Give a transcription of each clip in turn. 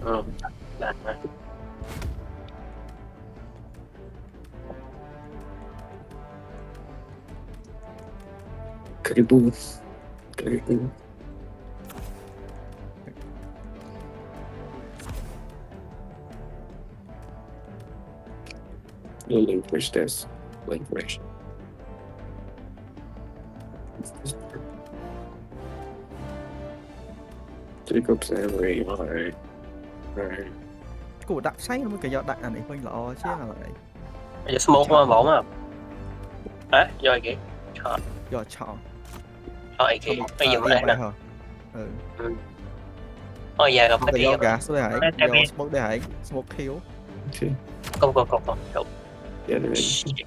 Ừ. Đạt mà. Karibu. Karibu. Relinquish this. Relinquish. Jacob's Emery. Alright. Alright. Cô đặt say nó mới cái giọt đại này quanh lọ chứ là lại Giờ smoke mà bóng à? Hả? Rồi kìa. giọt chọn Thôi kìa. Bây giờ đi lại nè. hả? Ừ. Thôi giờ gặp Cái mấy giọt cái gas đây hả? Giọt smoke đây hả? Smoke kill. Okay. Không. Get it in.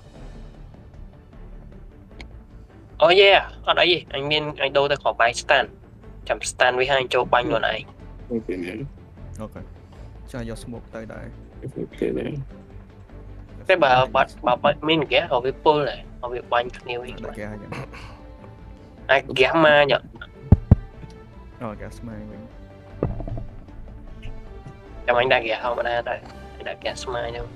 Oh yeah, ở đây gì? Anh đâu tới khỏi bài stand. Chậm stand với hai anh châu banh rồi này. Okay, man. Ok. Cho giọt smoke tới đây. Okay, man. Thế bà mình ghé họ với pull này, họ với banh nhiều ý. Đây kia nhỉ. Ai ghé ma nhở? Rồi gas mang mình. Chậm anh đã ghé không mà đây. Anh đã ghé smile đâu.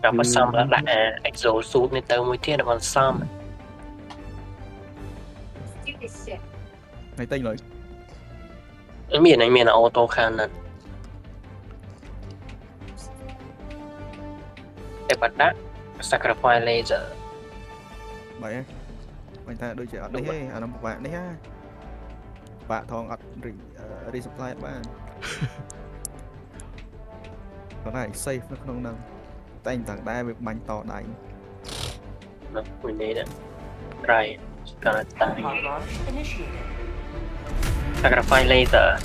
Gặp mà xong là exosuit nên tao mới thiết là còn xong. Này tên rồi. Anh miền là auto cannon. Để bắt đá sacrifice laser. Vậy á. Mình ta đôi trẻ ở đây hay, nó một bạn đấy ha. Bạn thong ở resupply bạn. Cái này safe nó không nâng. Tay anh thằng đai việc bánh to đánh. No, we need it. Right. It's gonna die. Sacrifice laser.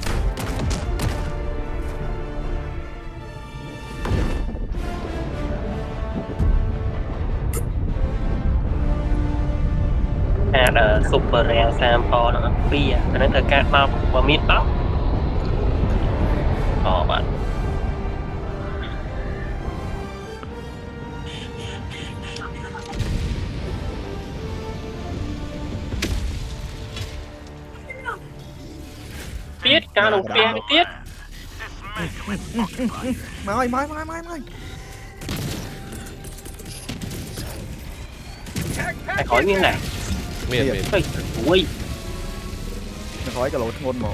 Super rare sample nữa. Bia. Cho nên thời gian bao và miết bắp. Bạn. Tiết, ca đồng kia tiết. Mai. Phải hỏi như này. Miền. Ui. Nó hỏi cái lỗ ngôn mộ.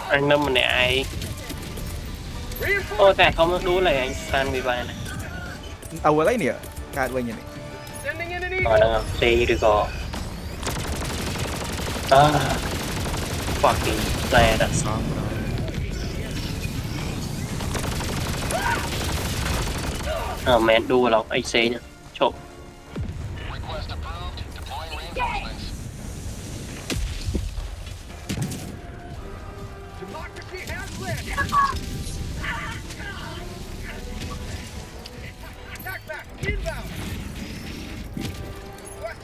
Anh Lâm này ai? Ôi tại không đú lại anh San vì vậy này. Ở lấy nè, cài bên như này. Rồi đang xe đi có. Fucking xe đã xong rồi. Mẹ đua lọc AC nha. Trộm.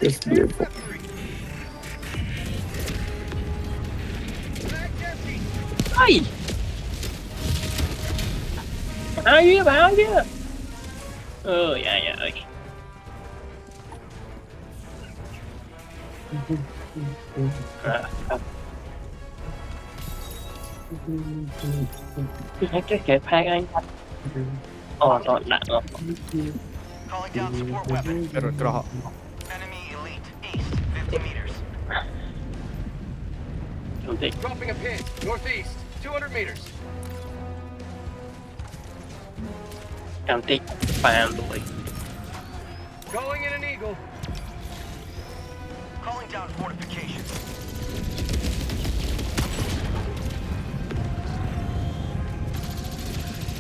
It's beautiful. Ai? Báo chứ. Dạ ơi. Cái kẹp hai anh. Rồi đạn rồi. Rồi họ. Dropping a pin, northeast, 200 meters. Em thích phàm rồi. Calling in an eagle. Calling down fortifications.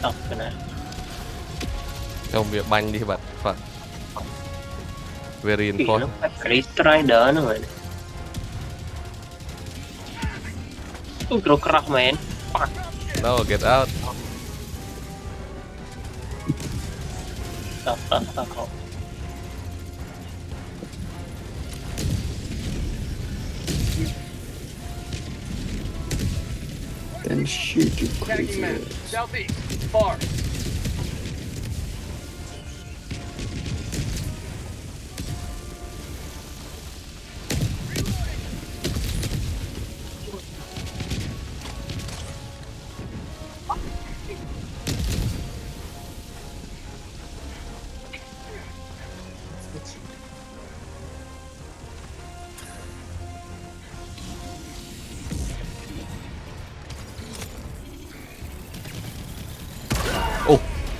Đọc cái này. Không việc banh đi bạn. Phật. Very Nó important. phải strider nữa rồi. Grow crap man. Fuck. No, get out. Stop. Then shoot you Attacking crazy men, ass. southeast, far.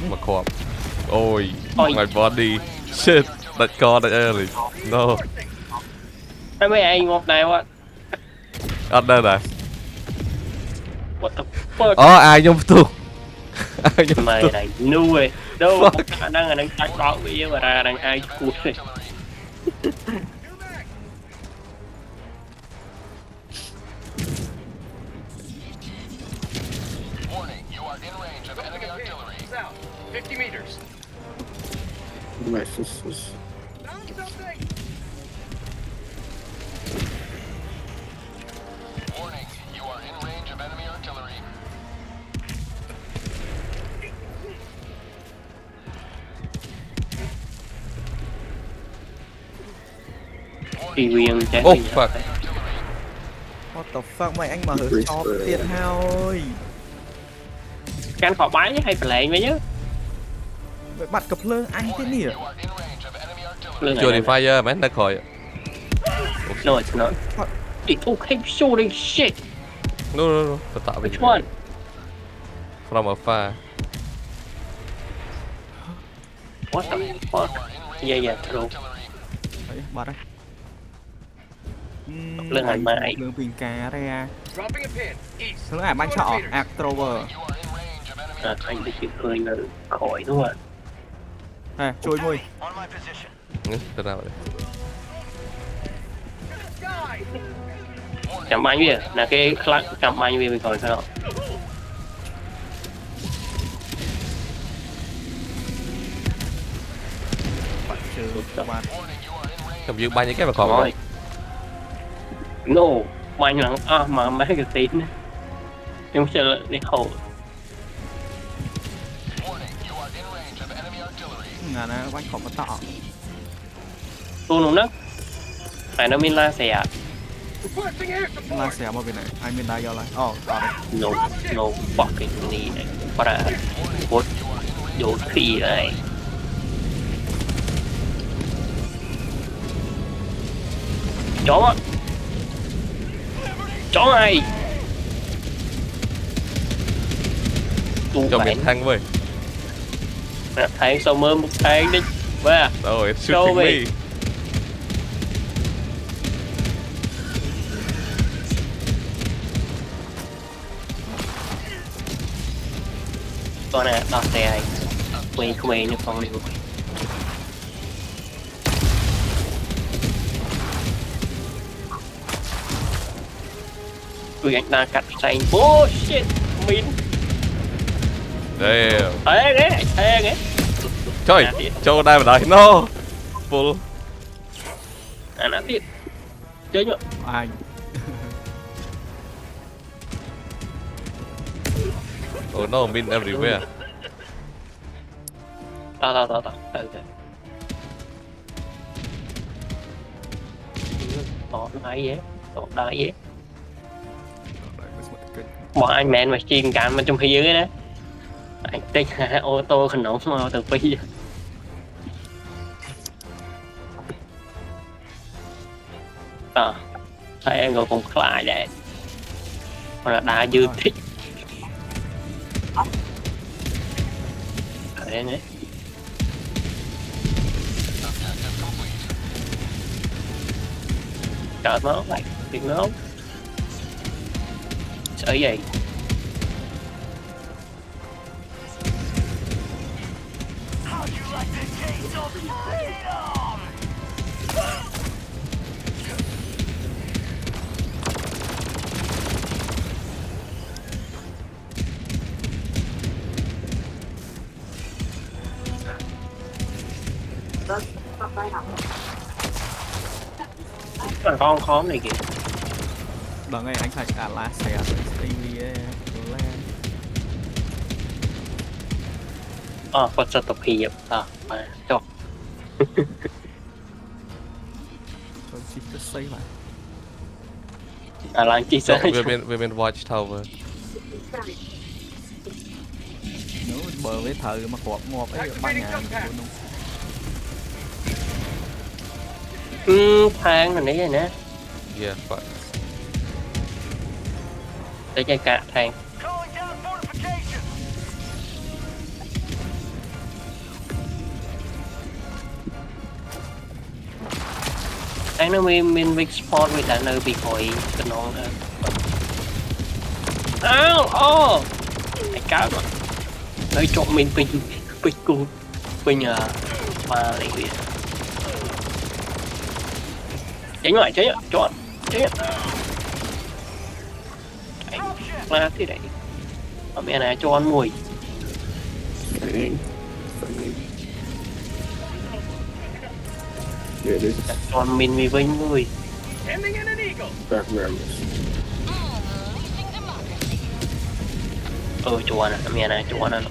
mà khọp ôi my body shit that call that early no Mấy mấy anh một này quá. ở đây này What the fuck? ai nhung tu ai nhung Mày tu này nuôi. Đâu có khả năng là đang tách đó với mà ra đang ai cút này. Warning, you are in range of enemy artillery. South, 50 meters. My sisters. Found something. Warning, you are in range of enemy artillery. Thì quyền trái oh thì fuck What the fuck mày anh mà hở cho tiền hao ơi. Can khỏi bái hay phải lẹn vậy chứ? Mày bắt cặp lơ anh thế nhỉ? You are in range of enemy artillery. Lương chưa này đi fire man đã khỏi No, it's not. It okay, shooting shit. no tôi tạo về Which one? from afar What the fuck? Yeah, true. Đấy, bắt đấy. Lương ảnh mãi. Lương bình cá ra. Dropping a pin. East. Lương ảnh bánh trọ, Actrover. You are in range of enemy À, anh bị chịu cười là khỏi đúng không ạ? Nè, chui mui. on my position. tôi nào vậy Sky. Cầm anh biết là cái class cầm anh biết mình khỏi sao? Bắt trừ các bạn. cầm giữ bay những cái mà khỏi Rồi. No, anh là mà mấy cái tín đấy. Em sẽ lại đi hậu. Warning, you are in range of enemy artillery. Ngà nè, bánh khổng mà tọ. Tôi nóng nấc. Phải nó min la xẻ. Requesting air La support. xẻ mà bên này, anh bên đây do lại. Ồ, tọ đây. No fucking need. Para. What? Vô khí này. Chó á. Chó này. Tu cho bạn. miền thăng với Tháng sau mơ một tháng đi. Và. rồi it's Show shooting me. me Con này đọt xe anh. Quên không quên như con này. Ui anh ta cắt xanh. Bullshit. Min. damn Thế ghê. trời cho đây mà đợi no full À nó tiết. Chơi nhở. Anh. oh no min everywhere Tao. Tỏ đáy dễ. Tỏ đáy dễ. Bọn anh mẹn mà chiên cạn bên trong phía dưới đó. Anh tích ô tô khẩn nóng mà từ phi. Thấy em ngồi cùng lại vậy. Mà là đá dư thích. Thế nhé. Trời máu lại tiếng máu. Sợ gì? Con khóm này kìa. Đó ngay anh phải cả lá xẻ TV ấy. Có sẽ tập hiệp. Mà cho. Tôi chỉ có xây lại. Là chi sẽ. we've been watchtower Nếu bờ với thợ mà quạt ngọt ấy ban ngày luôn. Thang này nấy nè. yeah fuck Để chơi cả thang. Calling down fortifications. tháng nó mình big sport vì đã nơi bị khỏi tình nón thôi áo cái cá mà nơi chọn mình bình cùng bình mà này vậy cháy lại chọn là thế đấy ở mẹ này cho ăn mùi Yeah, this cho ăn mình vì vinh người Ending in an eagle. background. cho ăn mẹ này cho ăn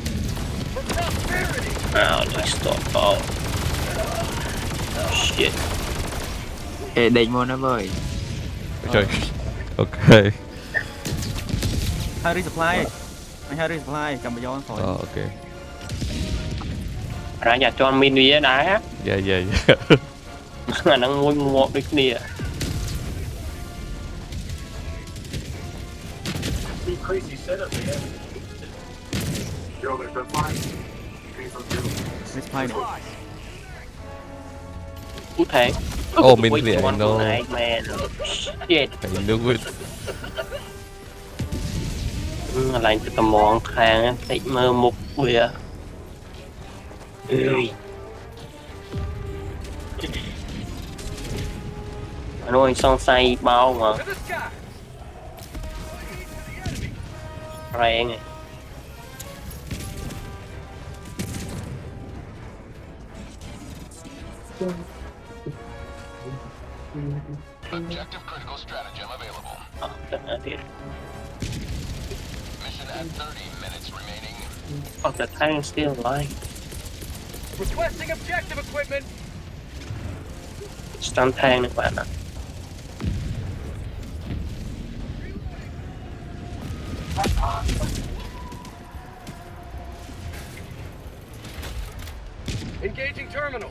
For prosperity. let's stop shit Ê, đánh môn nó ơi. Trời. Ok. hai resupply anh hai resupply cầm vào khỏi Ok. ra nhà cho ăn mình vì đá Yeah. mà nó ngồi ngọt được nè resupply này cút thế Mình liền đâu. man shit I knew it. lạnh từ tầm mòn khang thấy mơ mục bìa rồi xong say bao mà To the sky. rèn này Objective critical stratagem available. thật là thiệt Mission at 30 minutes remaining. the tank still alive Requesting objective equipment. stun thang này bạn ạ Engaging terminal.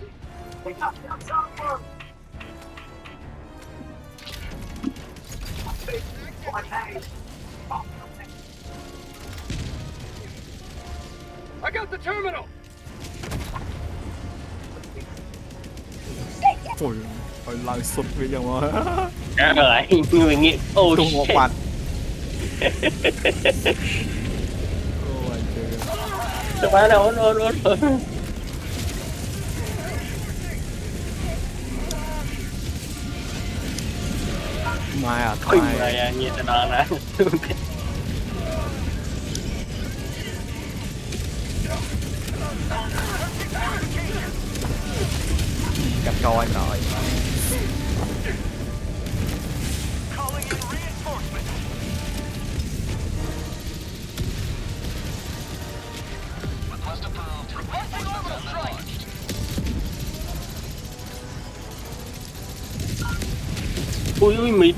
I got the terminal. trời ơi lần sụt bây giờ mà lại người nghiện oh tung một shit mặt ôi trời tụi bạn đâu ôn mai à khinh mai này nhiệt đó nè gặp coi rồi Calling in reinforcements. Request approved. Requesting orbital strike. ui mịt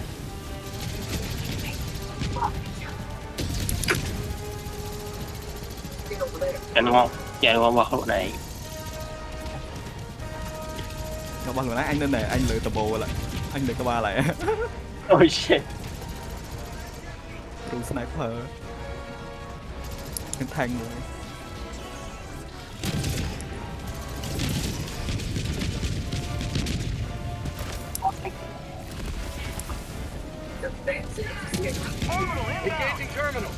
chạy đúng không vào khẩu này nó bằng người nói anh lên này anh lựa turbo lại anh lựa cái ba lại oh shit true sniper cái thanh rồi Engaging terminal.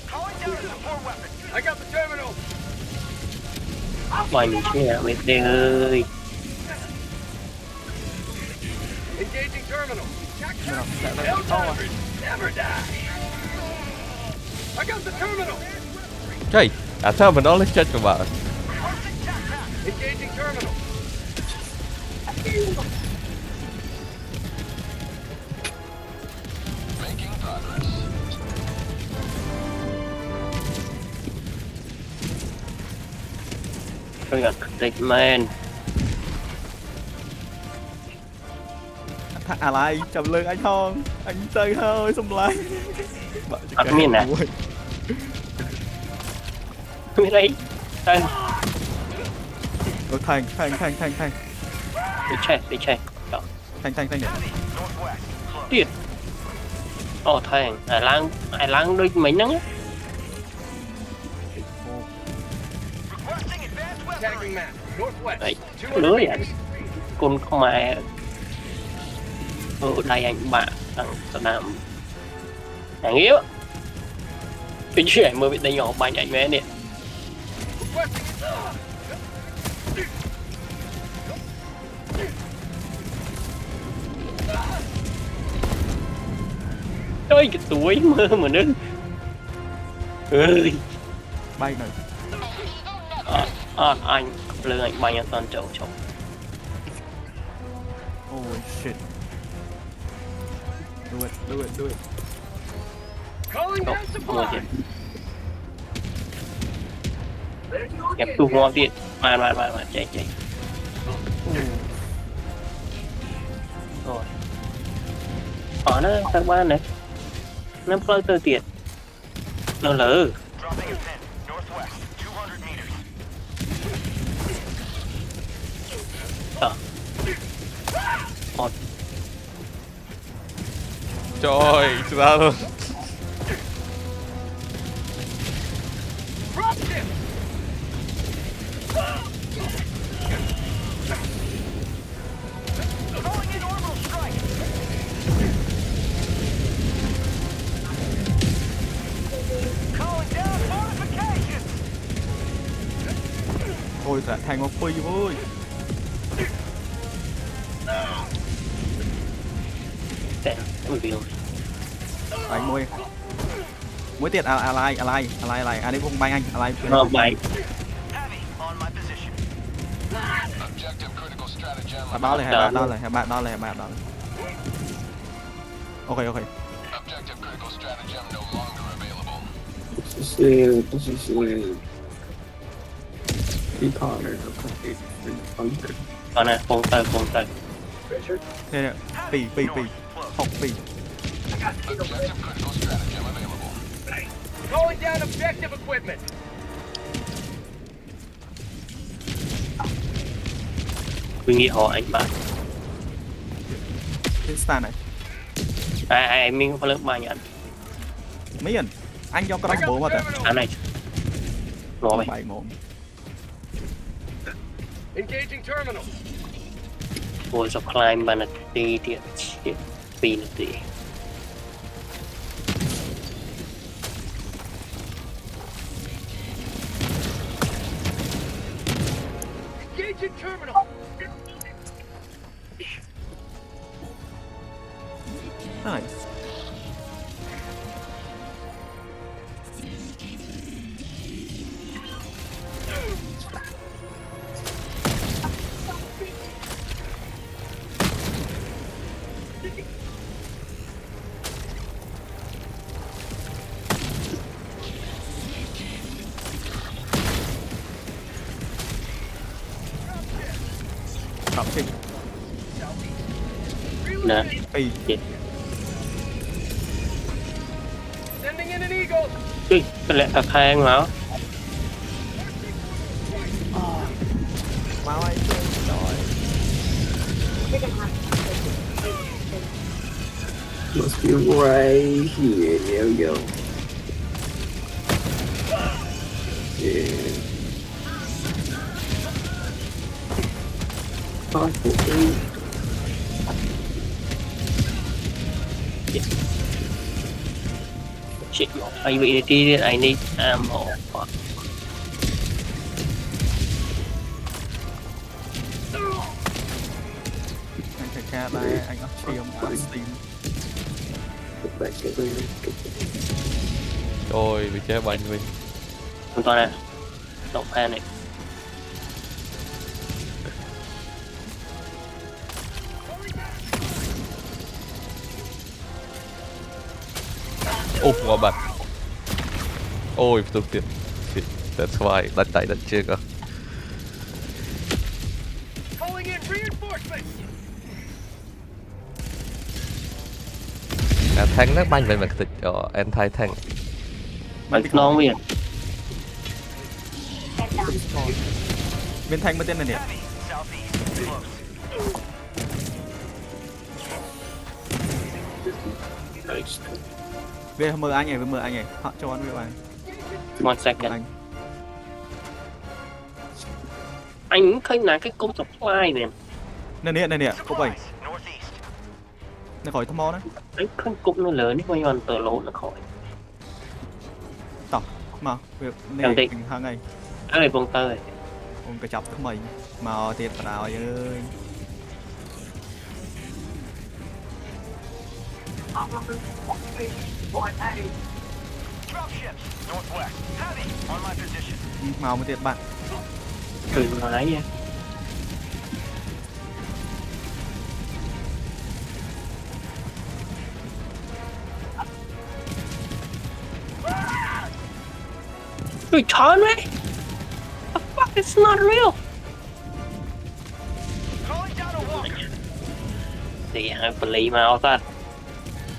Calling down a support weapon. I got the terminal. mày mình nghe mệt đê ơi Engaging terminal. nó Helldiver never die. I got the terminal. Trời. Sao mình đó lấy chết các bạn. Engaging terminal. Making progress. tôi gặp địch man lại chầm lưng anh Hon anh chơi thôi xong lại admin nè biết đấy thanh thanh đi check đó thanh này tiệt thanh ai lang đôi mấy nắng Requesting advanced weapon. Tagging map. Northwest. Đấy, 200 lưới à. meters. Con không mà ở đây anh bạn thằng Sở Nam hàng yếu cái chuyện mới bị đánh nhỏ bánh anh với nè ơi cái túi mơ mà nó ơi bay này anh lưng anh bay anh toàn trâu chồng oh shit do it Calling down mua supply. tiền kẹp tu ngon tiền mà chạy rồi ở nó các bạn này nó plug tơ tiền nó lỡ Dropping a pin. Northwest. 200 meters. Trời ra luôn. Drop ship. Calling in orbital strike. Calling down fortification. thôi đã thành một phi ơi để vì đánh mũi tiệt ally đi vùng bay anh ally nó bay Heavy on my position. Objective critical stratagem. đó là bạn đó là ok Objective critical stratagem no longer available. This is he Connor. còn này phong tơ thế nè pì học pì Objective critical stratagem available. Calling down objective equipment. quy nghĩa họ anh bạn trên sàn này ai mình có lớn bao nhiêu mấy anh cho cái bố mà ta anh này ngồi bảy mồm Engaging terminal. ngồi dọc climb bàn tí điện pin tí Engaging terminal. nice đọc chỉnh nè pì Sending in an eagle. cái lẽ thật hai anh hả máu anh rồi Must be right here. There we go. Yeah. Possible. shit I bị đi I need ammo anh phải ca đây anh ấp chiêm ở Steam Get back to the. Ôi bị chế bánh mình. hoàn toàn nè động phan này Úp ngon bạch. Ôi tôi tiệt. That's why đánh tay đánh chưa cơ. Calling in reinforcements. Thanh nó bánh về mặt thịt cho anti thanh. bánh non miền viên thanh mới tên là nè Southeast. Close. Nice. về mời anh này họ cho anh với anh one second anh anh khơi nã cái công supply nè nè cục vậy Supplies, northeast. nó khỏi thăm mò đó anh khơi cục nó lớn nhưng mà hoàn tờ lỗ nó khỏi tỏ mà việc Em này định. hàng ngày cái này vòng tơi ông cái chọc của mình mà thiệt nào ơi Dropships, northwest. Heavy, on my position. màu một thiệt bạn từ lái nha Return me? The fuck, it's not real. Calling down a walker. Thì hai play mau ta.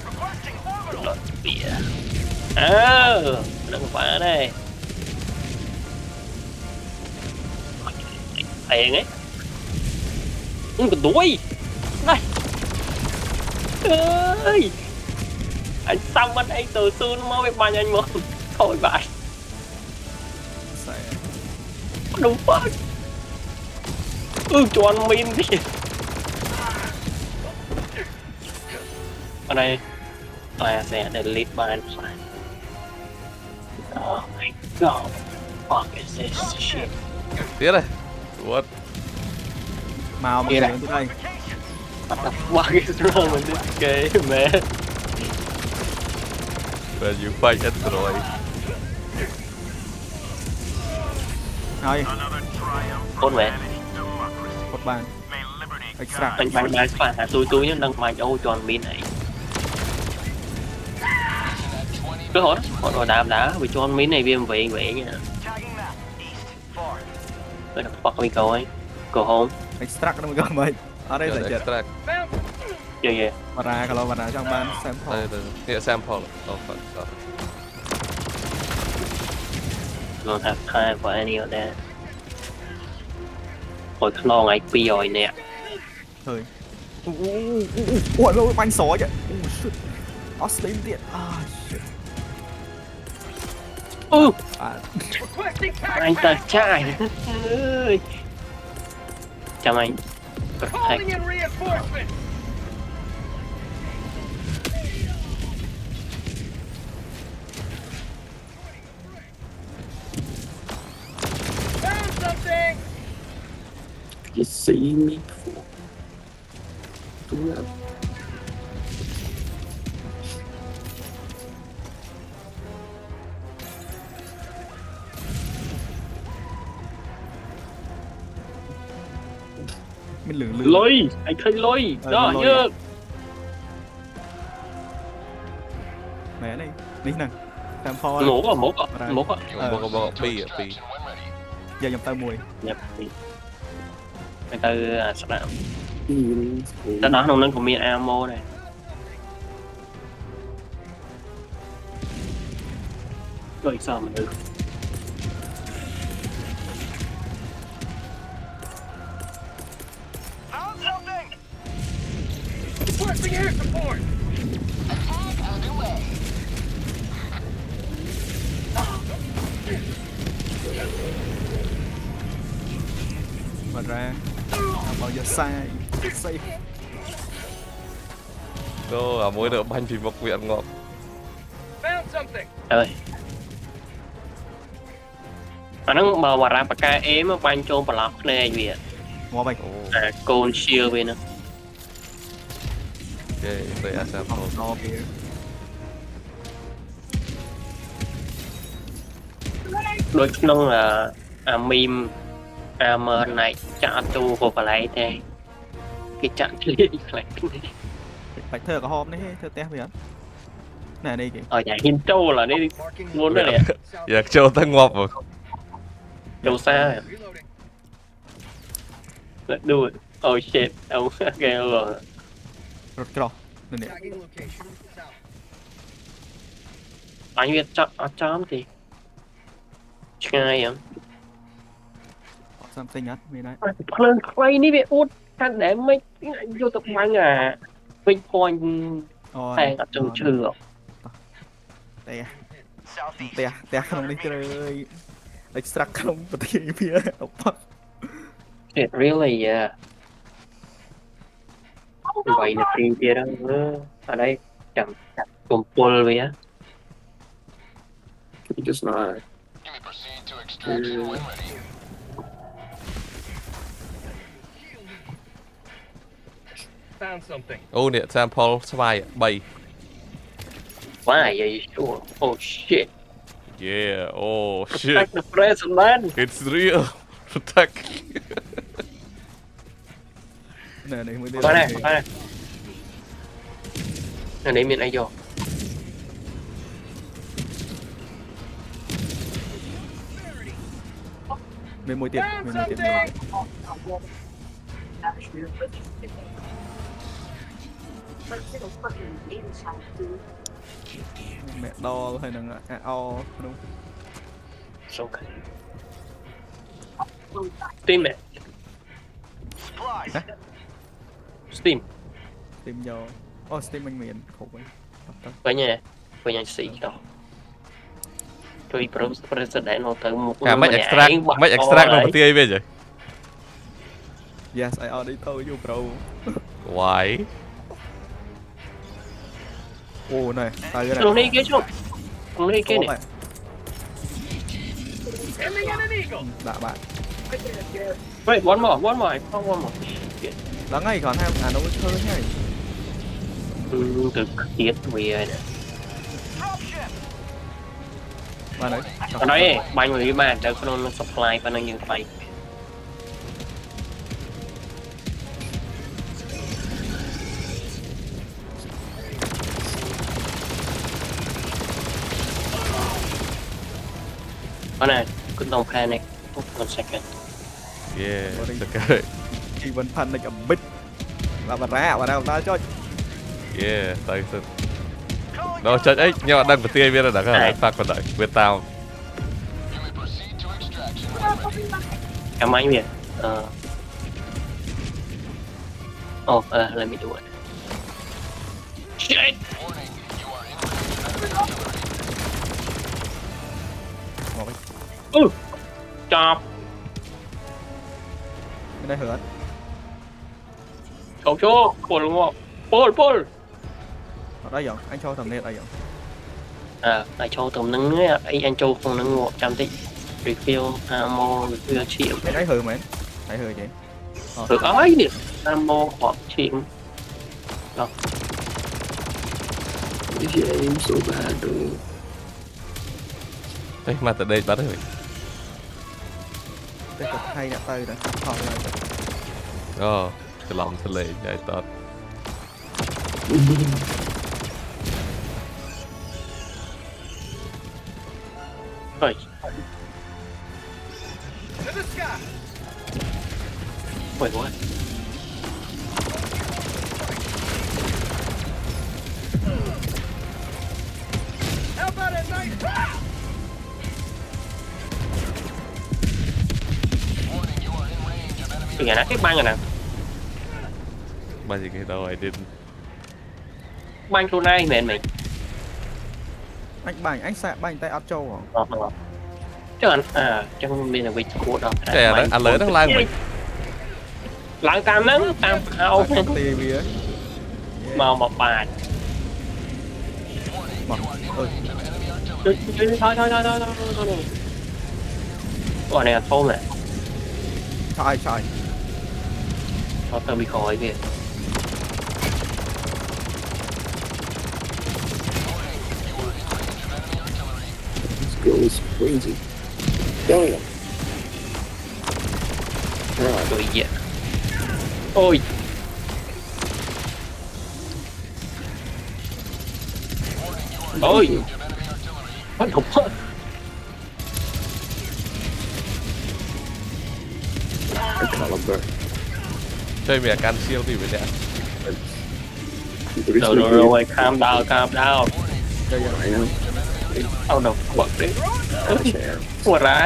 Requesting orbital. Lột bìa. Đừng phá đây. Tiền ấy. Còn đuôi. Này. Ơi. Anh xong anh từ xưa nó mới banh anh một. Thôi bạn. sẽ Đúng fuck. Cho anh min đi. Ở đây ta sẽ delete ban file. Oh my god. Fuck is this shit? Tiếc đây. What? màu một Kia cái này. từ đây What the fuck is wrong with this game, man? When you fight Android. rồi Another triumph Cốt mẹ. democracy. một bàn May liberty extract Anh bắn phản tôi nhá đang mạnh ô cho anh min này. Cứ hỏi rồi đá vì cho anh min này viêm về nha. tagging map. East, far. Where the fuck we going? Go home. extract nó mới gần mình ở đây giải chết Extract. Yeah. và ra trong ban xem Đây, đây. Nghĩa sample. Oh fuck. Oh. Don't have time for any of that. Hồi lo ngày pi rồi nè. thời ui ôi bánh sói kìa shit Austin điện shit Requesting Anh ta trai. Chào anh. Calling in reinforcements. Found something. You see me before. Đúng rồi. mình lử Lôi, anh thấy lôi. Đó lôi như mẹ này đi nè xem pho mốt à. Boko P à P. giờ nhầm tay mùi Nhập đi. Anh tư sắp đạo. Nhìn Tất đó không nên của miền ammo này. Rồi sao mà được. Found something. Requesting air support. và ra bao giờ sai safe Cô à mỗi đỡ banh thì một viện ngọt. Found something. Ơi. Mà nó mà ra bạc ca ếm mà banh trôn block này vì ngó bạch côn shield bên nó. Ok, đây là sample. nó kìa Đôi nó là meme armor này chả tu của lại thế. Cái chặn liên lại. bạch thơ có hôm đấy thơ té vậy này đây kìa Ở nhà hin trâu là đi Marking luôn đấy nè. Dạ châu ta ngọt rồi. Trâu xa. Reloading. Let's do it. Oh shit. Oh okay rồi. rụt cái đó nên nè Tagging location. South. Anh biết chóm thì. Ngay vậy. something á mình đấy Lên quay ní việc út. Hắn để mấy anh vô tập mang à. Vinh point hàng ở trường trường. té Southeast. té không đi chơi extract không bật thì bia It really vậy là tiền kia đó ở đây chậm chậm cùng pull vậy á. Can you just not? You may proceed to extraction when ready. Found something. អូនេះ sample ស្វាយ3 Why are you sure? Oh shit. yeah oh Protect shit the president. it's real protect នេះនេះមួយទៀត Qua đây, qua đây. Ở đây miền ai vô? មានមួយទៀតមានមួយទៀត mẹ đo hay là ao đúng Okay. Steam mẹ. Supplies. Steam. tìm vô Steam anh miền khổ quá Với nhà sĩ đó. Tôi president nó tới một កាមិន extract មិន extract នៅប្រទេសអីវិញ yes I already told you bro why អូណែតើគេ Trong đây kia chung. Trong đây kia này. Aiming at an eagle. ដាក់បាក់ Wait, one more. One more.ដល់ថ្ងៃគ្រាន់ថាអានោះឃើញហើយ Từ tiết về này. Dropship. បាទហើយ Ở đây bánh người mà đâu có nó supply và nó như vậy. Con này, cứ đồng pha này. One second. yeah okay ជីវិនផាន់និចអំបិចបាទបារ៉ាបាទចុច yeah ទៅសិនដល់ចុចអីខ្ញុំអត់ដឹងប្រទេសវាដល់ហើយហ្វាក់បណ្ដោយវាតាម You may proceed to extraction when ready. Cảm ơn Việt. Let me do it. Shit! Warning, you are in range of enemy artillery. មក Chop! មានតែហឺអត់ Cậu chô! Pull đúng không? Pull! អត់អីយ៉ាងអញចូលតាមនេះអីយ៉ាង Lại cho tầm nâng ấy, anh cho không nâng ngộ trăm tích. Refill ammo, refill chịu. មានអីហឺមែនអីហឺចេះ Được ấy đi. Ammo hoặc chịu. If you aim so bad, dude. ទេមកទៅដេកបាត់ហើយ តែគាត់ថៃអ្នកទៅដល់ថតហើយ អូច្រឡំទៅលេងហើយតត Rồi. To the sky. Wait, what? How about a nice pop? Warning, you are in range of enemy. Bây giờ nãy cái băng rồi nè. បាច់គេដល់ I didn't Băng chỗ này mệt mày. អញបាញ់អញសាក់បាញ់តែអត់ចូលហ៎ Chứ anh trong bên là vị của đó. តែអាលើហ្នឹងឡើងមិន ឡើងតាមហ្នឹងតាមអោ ទេវា មកមកបាទ មកអើយ thôi quả này là thôm này ឆាយ nó tao bị khói kìa This girl is crazy. Damn. rồi vậy ôi ôi bắt đục quá A caliber. ជួយមានអាកាន់សៀលទីវាអ្នក rồi calm down ទៅយ៉ាង I am. tao đập bật đi Chair. quả ra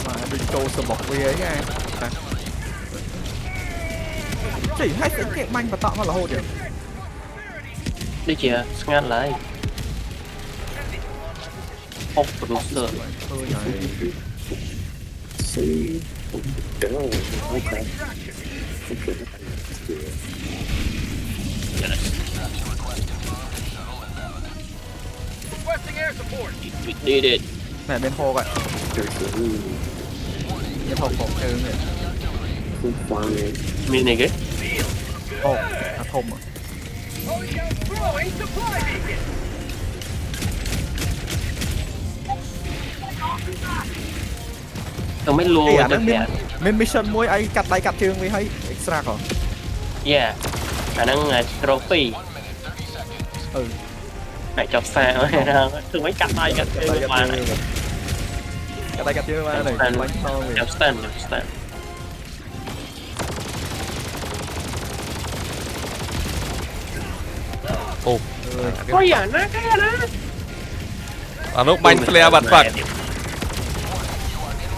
មកដូចចូលសបុកវាអីណាចេះហើយគេបាញ់បតក់មករហូតទៀត Đi chìa ngăn lại. Không producer. Thôi này. See. Go. Okay. Requesting air support. We did it. Này bên hồ vậy. Bên hồ cổ chơi này. Không fine. Mình này cái. Hồ. Thùng à. Throwing supply beacon. Tôi mới luôn Ê, cho kìa. Mình mission môi ai cắt tay cắt chương với hay extra hả? Yeah. Khả năng là trophy. Ừ. Phải chọc xa rồi. Tôi mới cắt tay cắt chơi qua này. Cắt tay cắt chương qua này. Bánh to rồi. Chọc stand, chọc stand. Ô. Có gì à? Nó cái đó. À nó banh flare bật phật.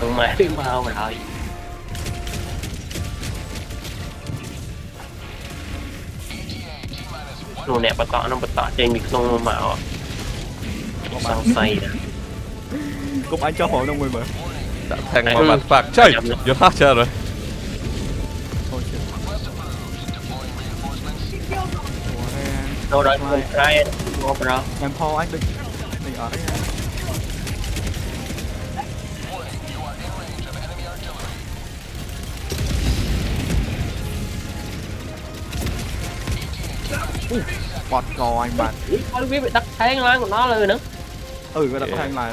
Tụi mày đi mau mà rồi. Đồ nẹp bà cọ nó bật tỏ trên mic không mạo. Sao say nè. Cũng anh cho hồ đông người mà. Đã thành mà bật phật. Chơi. Vô hát chơi rồi. Thôi chứ. Đồ đợi mình try ngon bro. Em Paul anh đừng. Mình ở đây nha. Bọt cò anh bạn. Có biết bị đắt tháng lắm của nó luôn nữa. Ừ, cái đặt hàng lại.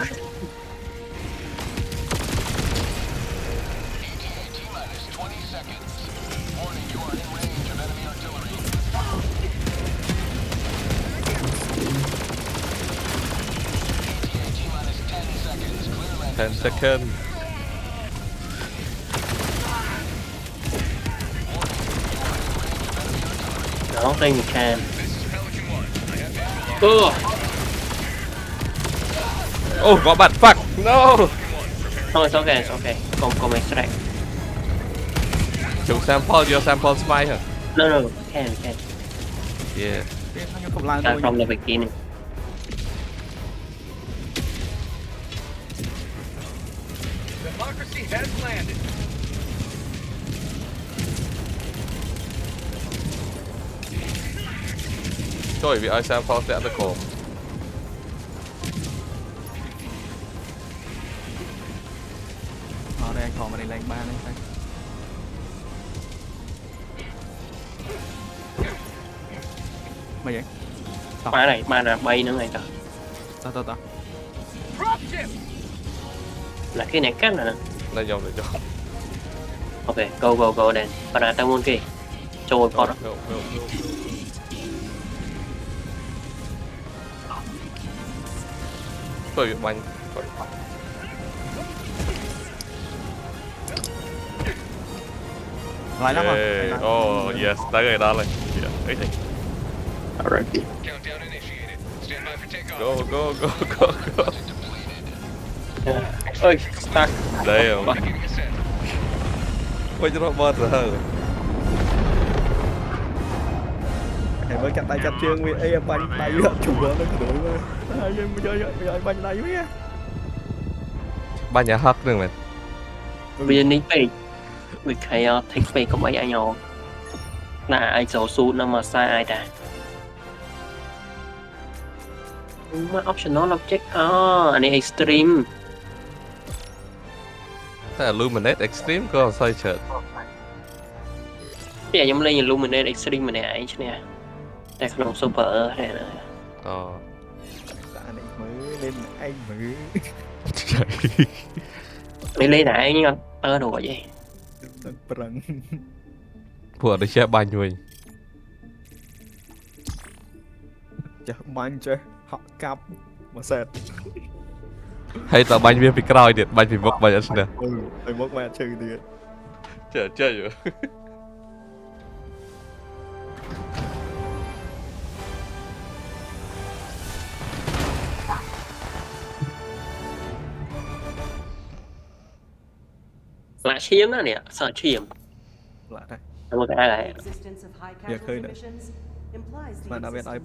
Ten second. Đó, đây mình can. Ô, có bật phật. No. Thôi, it's okay. Không extract. Chúng sample, vô sample smite hả? No, can. Yeah. Cái thằng không lan Can thôi. from the beginning. Democracy has landed. Trời vì ai sample sẽ được cổ. Ở đây anh thò mà đây là anh ba đây anh. Mày vậy? Mà là bay nữa này trời. Tao. Dropship. Là cái này cắt nè. Đây dòng để cho. Ok, go đèn. Và là tao muốn kì. Trôi con đó. Go. Tôi bị banh. Lại lắm Yeah. Oh yes, đã người đó lên. Yeah, ấy thì. Alright. Countdown initiated. Stand by for takeoff. Go. Ơi, start. Damn. Beginning ascent. Quay cho nó bớt rồi. Thầy mới cắt tay cắt chương vì em banh tay chủ nó cái đuổi mà. Bây giờ banh tay với nha. Ba nhà hắc nữa mày. Bây giờ nín về. Vì cái thích về có mấy anh nhỏ. Là ai xấu xú nó mà sai ai ta. Mà optional object. Anh ấy extreme. Thế là Illuminate Extreme có sai chợt. Bây giờ nhóm lên Illuminate extreme mà này chứ nè. Đây không super thế này. Đã này mới lên anh mới. Lấy lại nhưng tơ đồ vậy. Prang. Vừa được chơi banh mình. Chả banh chứ. Họ cặp mà sệt. Hay tao banh viên bị còi điện, banh bị bốc banh ở nè. Ừ, thầy mốc mẹ trừ thì Chơi rồi. Là chiếm đó nè, sợ chiếm. lại đây. Một cái này. Existence of high Yeah, casualty khơi nữa. missions implies the Mà đã biết ai existence